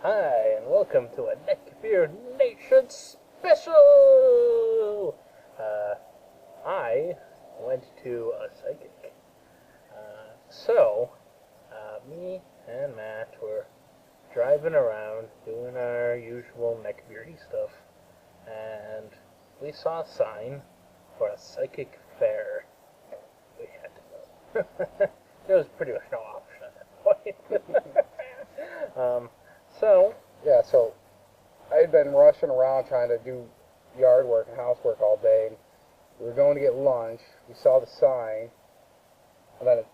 Hi, and welcome to a TheNeckbeardNation special! I went to a psychic. Me and Matt were driving around doing our usual neckbeardy stuff, and we saw a sign for a psychic fair. We had to go. There was pretty much no option at that point. Yeah, so I had been rushing around trying to do yard work and housework all day. And we were going to get lunch. We saw the sign, and then it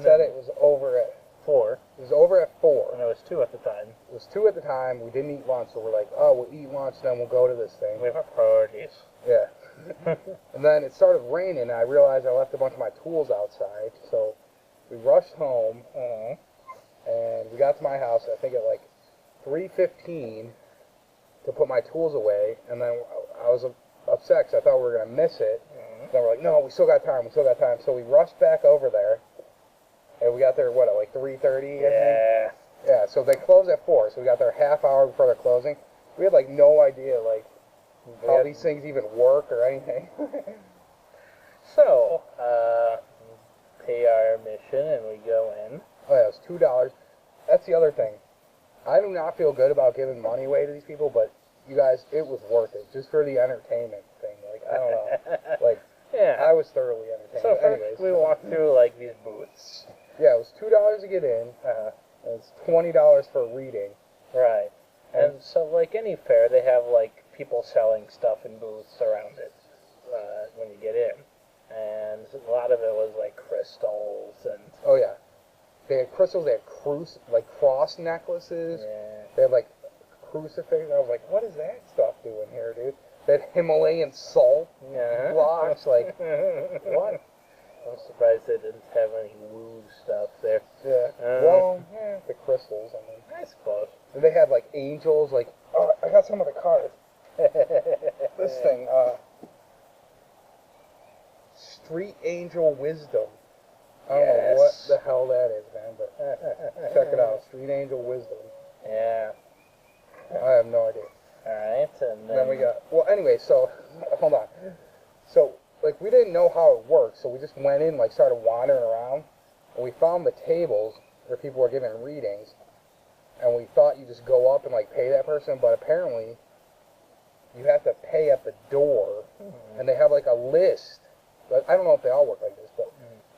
said it was over at 4. It was over at 4. And it was 2 at the time. It was 2 at the time. We didn't eat lunch, so we're like, oh, we'll eat lunch, then we'll go to this thing. We have our priorities. Yeah. And then it started raining, and I realized I left a bunch of my tools outside. So we rushed home, and we got to my house, I think at like 3:15 to put my tools away, and then I was upset because I thought we were going to miss it. Then we're like, no, we still got time, So we rushed back over there, and we got there, at like 3:30? Yeah. Yeah, so they close at 4, so we got there a half hour before they're closing. We had, like, no idea, like, how these things even work or anything. So, pay our admission, and we go in. Oh, yeah, it was $2. That's the other thing. I do not feel good about giving money away to these people, but you guys, it was worth it, just for the entertainment thing. Like, I don't know. Like, Yeah. I was thoroughly entertained. So Anyways, first we walked through, like, these booths. yeah, it was $2 to get in, and it's $20 for reading. Right. And so, like any fair, they have, like, people selling stuff in booths around it when you get in. And a lot of it was, like, crystals and... Oh, yeah. They had crystals, they had cross necklaces. Yeah. They had, like, crucifix. I was like, what is that stuff doing here, dude? That Himalayan salt blocks, like, what? I'm surprised they didn't have any woo stuff there. Yeah. The crystals, I mean. I suppose. And they had, like, angels, like, oh, I got some of the cards. This thing, Street Angel Wisdom. I don't know what the hell that is, man, but check it out. Street Angel Wisdom. Yeah. I have no idea. Alright, and Then we got, well, anyway, so, hold on. So, like, we didn't know how it worked, so we just went in, like, started wandering around, and we found the tables where people were giving readings, and we thought you just go up and, like, pay that person, but apparently you have to pay at the door, and they have, like, a list. I don't know if they all work like this, but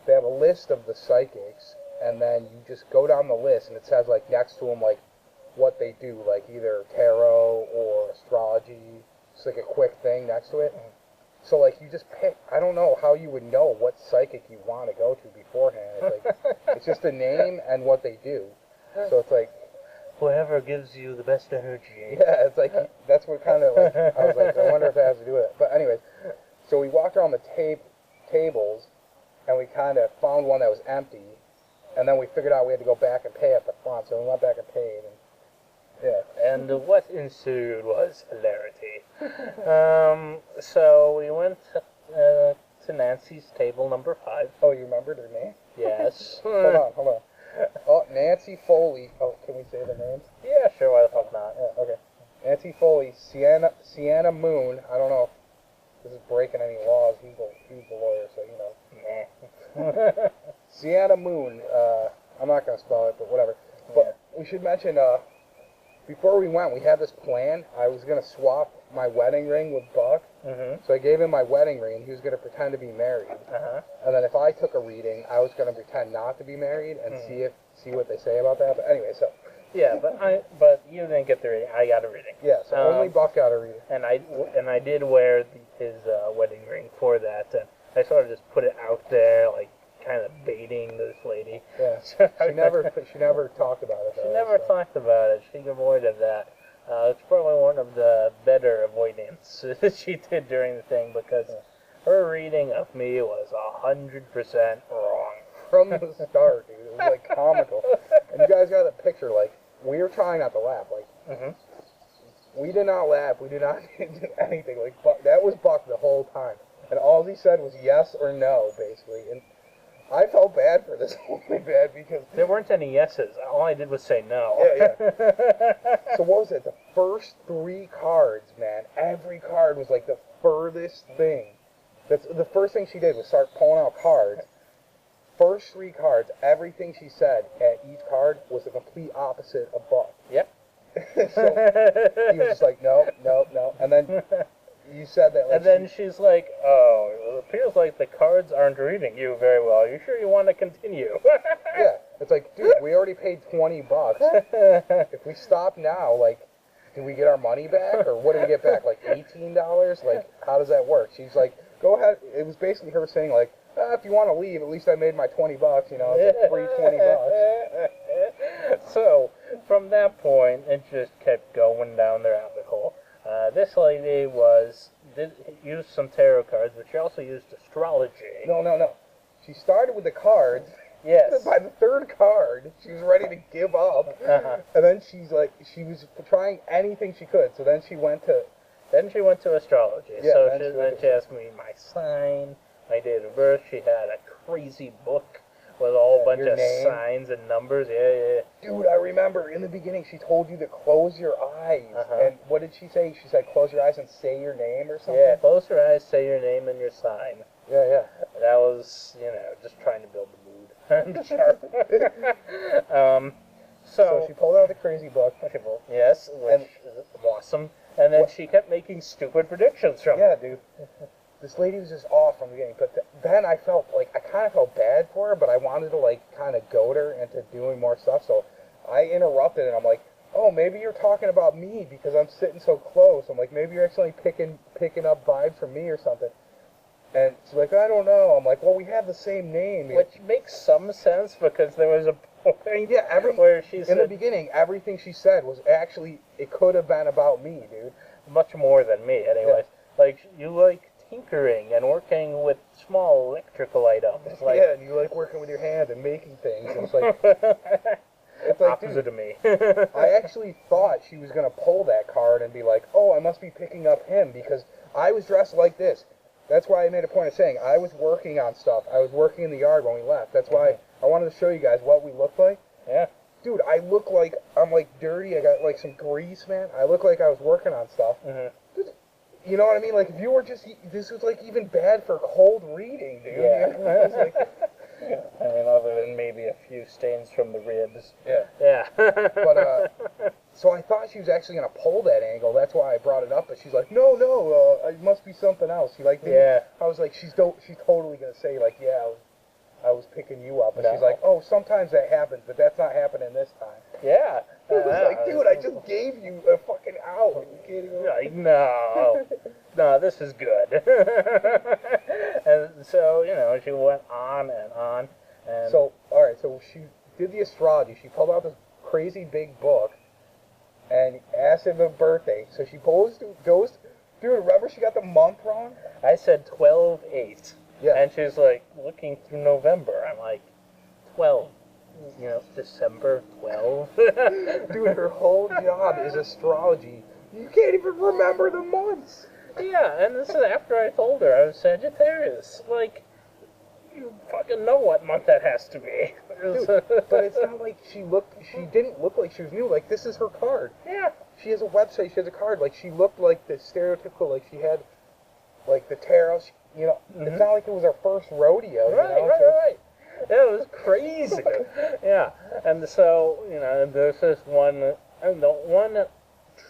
they have a list of the psychics, and then you just go down the list, and it says, like, next to them, like, what they do, like either tarot or astrology. It's like a quick thing next to it. So, like, you just pick. I don't know how you would know what psychic you want to go to beforehand. It's like, it's just a name and what they do. So it's like, whoever gives you the best energy. yeah, it's like, that's what kind of, like, I was like, I wonder if that has to do with it. But anyways, so we walked around the tables, and we kind of found one that was empty, and then we figured out we had to go back and pay at the front, so we went back and paid, and yeah. And what ensued was hilarity. So we went to Nancy's table number 5. Oh, you remembered her name? Yes. Hold on. Oh, Nancy Foley. Oh, can we say the names? Yeah, sure, why the fuck not? Yeah, okay. Nancy Foley, Sienna Moon. I don't know if this is breaking any laws. He's the lawyer, so you know. Sienna Moon. I'm not going to spell it, but whatever. But we should mention, before we went, we had this plan. I was going to swap my wedding ring with Buck. So I gave him my wedding ring, and he was going to pretend to be married. And then if I took a reading, I was going to pretend not to be married and see what they say about that. But anyway, so... Yeah, but you didn't get the reading. I got a reading. Yeah, so only Buck got a reading. And I did wear his wedding ring for that. And I sort of just put it out there, like, kind of baiting this lady. Yeah. She never talked about it, though. She never talked about it. She avoided that. It's probably one of the better avoidance that she did during the thing, because her reading of me was 100% wrong. From the start, dude. It was, like, comical. And you guys got a picture, like, we were trying not to laugh. Like, we did not laugh. We did not do anything. Like, that was Buck the whole time. And all he said was yes or no, basically. And I felt bad for this only bad because There weren't any yeses. All I did was say no. Yeah. So what was it? The first 3 cards, man. Every card was like the furthest thing. That's the first thing she did was start pulling out cards. First 3 cards, everything she said at each card was the complete opposite of Buck. Yep. So he was just like, no, no, no. And then you said that. Like, and then she's like, "Oh, it appears like the cards aren't reading you very well. Are you sure you want to continue?" yeah, it's like, dude, we already paid $20. If we stop now, like, do we get our money back, or what do we get back? Like $18? Like, how does that work? She's like, go ahead. It was basically her saying like, if you want to leave, at least I made my $20. You know, it's like free $20. So from that point, it just kept going down the rabbit hole. This lady used some tarot cards, but she also used astrology. No. She started with the cards. Yes. By the 3rd card, she was ready to give up. And then she was trying anything she could. So then she went to... astrology. Yeah, so she asked me my sign, my date of birth. She had a crazy book with a whole bunch of name. signs and numbers. Yeah. Dude, I remember in the beginning she told you to close your eyes. And what did she say? She said close your eyes and say your name or something? Yeah, close your eyes, say your name and your sign. Yeah. That was, just trying to build the mood. So she pulled out the crazy book. Yes, which is awesome. And then she kept making stupid predictions from it. Yeah, dude. This lady was just off from the beginning. But then I felt like, I kind of felt bad for her, but I wanted to, like, kind of goad her into doing more stuff. So I interrupted, and I'm like, oh, maybe you're talking about me because I'm sitting so close. I'm like, maybe you're actually picking up vibes from me or something. And she's like, I don't know. I'm like, well, we have the same name. Which makes some sense because there was a point where she said... In the beginning, everything she said was actually, it could have been about me, dude. Much more than me, anyways. Yeah. Like, you like tinkering and working with small electrical items. Like, yeah, and you like working with your hands and making things. And it's like... It's like, opposite of me. I actually thought she was going to pull that card and be like, oh, I must be picking up him because I was dressed like this. That's why I made a point of saying I was working on stuff. I was working in the yard when we left. That's why I wanted to show you guys what we looked like. Yeah. Dude, I look like I'm like dirty. I got like some grease, man. I look like I was working on stuff. Dude, you know what I mean? Like if you were just, this was like even bad for cold reading, dude. Yeah. You know? It was like, I mean, other than maybe a few stains from the ribs. Yeah. But, so I thought she was actually going to pull that angle. That's why I brought it up. But she's like, no, it must be something else. She like, yeah. I was like, she's totally going to say, like, yeah, I was picking you up. And she's like, oh, sometimes that happens, but that's not happening this time. Yeah. I was like, dude, I just gave you a fucking out. You can't even... Like, no, this is good. And so, she went on and on. And so, all right, so she did the astrology. She pulled out this crazy big book and asked him a birthday. So she goes, dude, remember she got the month wrong? I said 12/8. Yeah. And she's like, looking through November. I'm like, 12. December 12. Dude, her whole job is astrology. You can't even remember the months. Yeah, and this is after I told her I was Sagittarius. Like, you fucking know what month that has to be. Dude, but it's not like she didn't look like she was new. Like, this is her card. Yeah. She has a website, she has a card. Like, she looked like the stereotypical, like, she had, like, the tarot. It's not like it was her first rodeo. Right. It was crazy. Yeah. And so, there's this one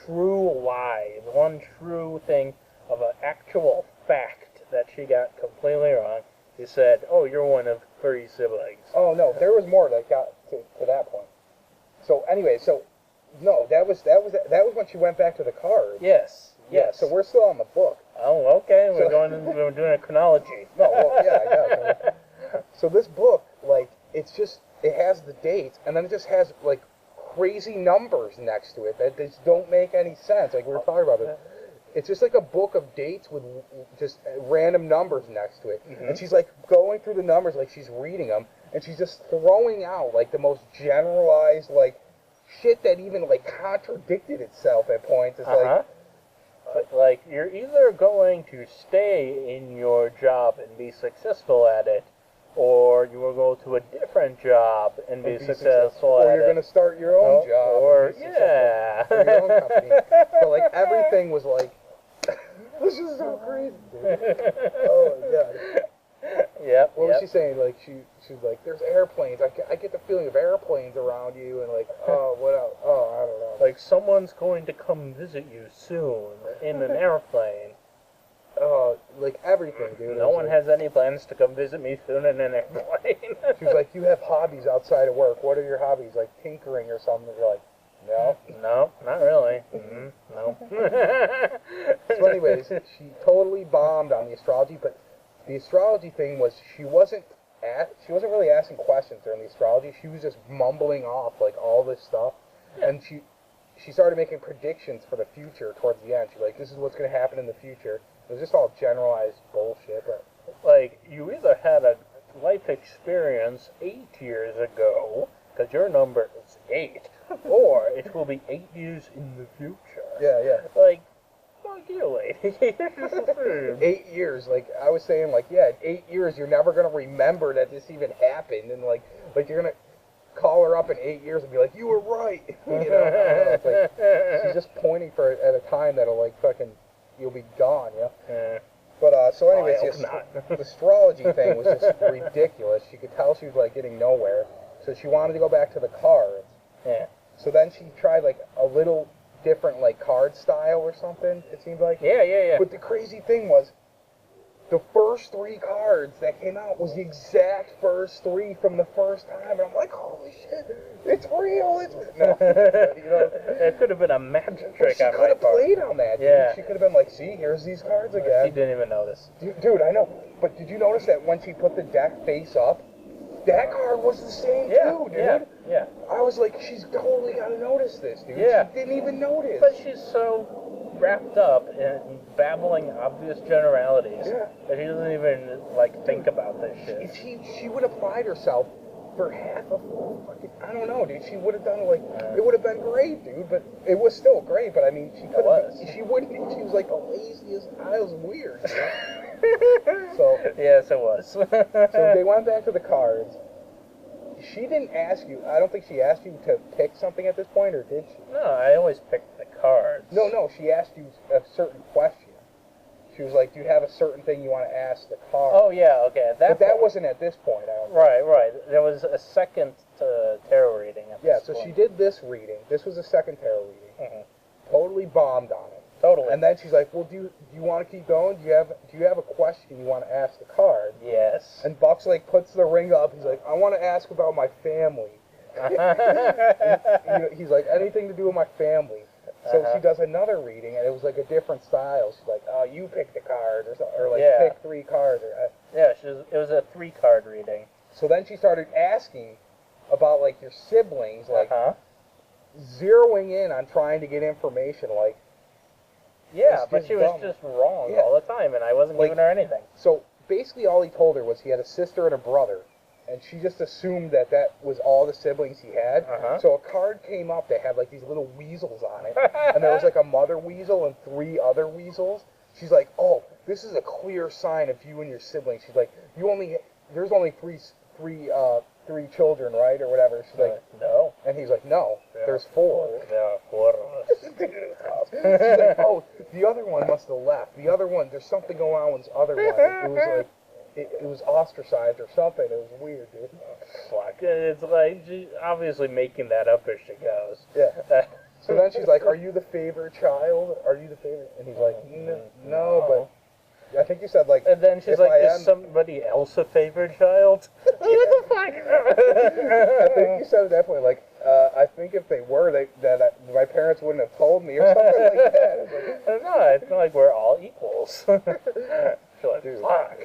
true lie, the one true thing of an actual fact that she got completely wrong. She said, oh, you're one of 3 siblings. Oh, no, there was more that got to that point. So, anyway, no, that was when she went back to the card. Yes. Yeah, so we're still on the book. Oh, okay, we're doing a chronology. No, well, yeah, I guess. So this book, like, it has the dates, and then it just has, like, crazy numbers next to it that just don't make any sense. Like, we were talking about it. It's just like a book of dates with just random numbers next to it. And she's, like, going through the numbers like she's reading them, and she's just throwing out, like, the most generalized, like, shit that even, like, contradicted itself at points. It's like, you're either going to stay in your job and be successful at it, or you will go to a different job and be successful or at you're it. going to start your own job. Or, and be successful in your own company. So, like, everything was like, this is so crazy, dude. Oh, my God. Yep. What was she saying? Like, she was like, there's airplanes. I get the feeling of airplanes around you, and like, oh, what else? Oh, I don't know. Like, someone's going to come visit you soon in an airplane. Oh, like everything, dude. No one has any plans to come visit me soon in an airplane. She was like, you have hobbies outside of work. What are your hobbies? Like tinkering or something? You're like, no. No, not really. No. So anyways, she totally bombed on the astrology, but the astrology thing was she wasn't really asking questions during the astrology. She was just mumbling off like all this stuff, and she started making predictions for the future towards the end. She's like, this is what's going to happen in the future. It was just all generalized bullshit. But like, you either had a life experience 8 years ago, because your number is 8, or it will be 8 years in the future. yeah. Like, fuck you, lady. 8 years, like I was saying, like in 8 years you're never gonna remember that this even happened, and like you're gonna call her up in 8 years and be like, you were right. You know, it's like, she's just pointing for it at a time that'll like fucking you'll be gone, you know. But so anyways, the astrology thing was just ridiculous. You could tell she was like getting nowhere, so she wanted to go back to the cards. Yeah. So then she tried like a little different like card style or something, it seemed like. Yeah. But the crazy thing was, the first 3 cards that came out was the exact first 3 from the first time, and I'm like, holy shit, it's real, no. You know, it could have been a magic trick on my part. She could have played on that, dude. Yeah. She could have been like, see, here's these cards again. She didn't even notice. Dude, I know, but did you notice that when she put the deck face up, that card was the same too, dude? Yeah. I was like, she's totally gotta notice this, dude. Yeah. She didn't even notice. But she's so wrapped up in babbling obvious generalities that she doesn't even, like, think about this shit. She would have applied herself for half of fucking, I don't know, dude. She would have done, like, it would have been great, dude, but it was still great, but I mean, she could have, she was like the laziest, I was weird, you know? So. Yes, it was. So they went back to the cards. She didn't ask you, I don't think she asked you to pick something at this point, or did she? No, I always pick the cards. No, she asked you a certain question. She was like, do you have a certain thing you want to ask the card? Oh, yeah, okay. But that wasn't at this point, I don't think. Right. There was a second tarot reading at this point. So she did this reading. This was a second tarot reading. Mm-hmm. Totally bombed on it. Totally. And then she's like, well, do you want to keep going? Do you have a question you want to ask the card? Yes. And Buck's like puts the ring up. He's like, I want to ask about my family. He's like, anything to do with my family. So she does another reading, and it was like a different style. She's like, oh, you pick the card, or like pick 3 cards. It was a 3-card reading. So then she started asking about like your siblings, like zeroing in on trying to get information, like. Yeah, but she was just wrong all the time, and I wasn't giving her anything. So basically all he told her was he had a sister and a brother, and she just assumed that was all the siblings he had. So a card came up that had like these little weasels on it, and there was like a mother weasel and 3 other weasels. She's like, oh, this is a clear sign of you and your siblings. She's like, there's only three children, right, or whatever. She's like, no. And he's like, no, there's 4. There are 4 of us. She's like, oh, the other one must have left. The other one, there's something going on with this other one. It was like, it was ostracized or something. It was weird, dude. Fuck. It's like, she's obviously making that up as she goes. Yeah. So then she's like, are you the favorite child? Are you the favorite? And he's like, no, but I think you said, like, and then she's like, is somebody else a favorite child? What the fuck? I think you said at that point, like, I think if they were, that my parents wouldn't have told me or something like that. Like, no, I feel like we're all equals. Like, dude, fuck.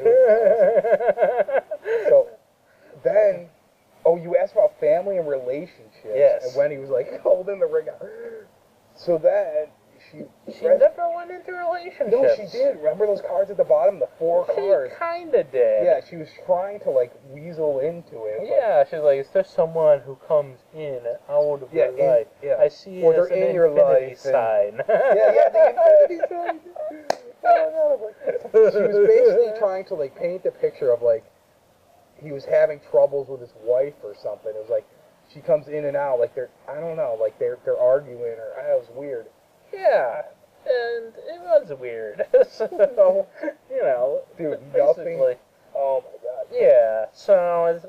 So then, you asked about family and relationships. Yes. And when he was like holding the ring out. So then she never went into relationships. No, she did. Remember those cards at the bottom, the 4 cards? She kinda did. Yeah, she was trying to like weasel into it. Yeah, she's like, is there someone who comes in and out of your life? Yeah. I see or it as they're an in your infinity life sign. the infinity sign. She was basically trying to like paint the picture of like he was having troubles with his wife or something. It was like she comes in and out like I don't know, like they're arguing or it was weird. Yeah, and it was weird. So, Dude, basically, nothing. Oh my god. yeah. So, as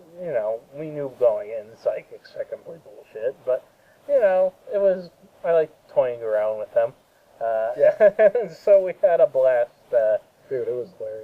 we knew going in, psychics are complete bullshit. But it was. I like toying around with them. Yeah. So we had a blast. Dude, it was hilarious.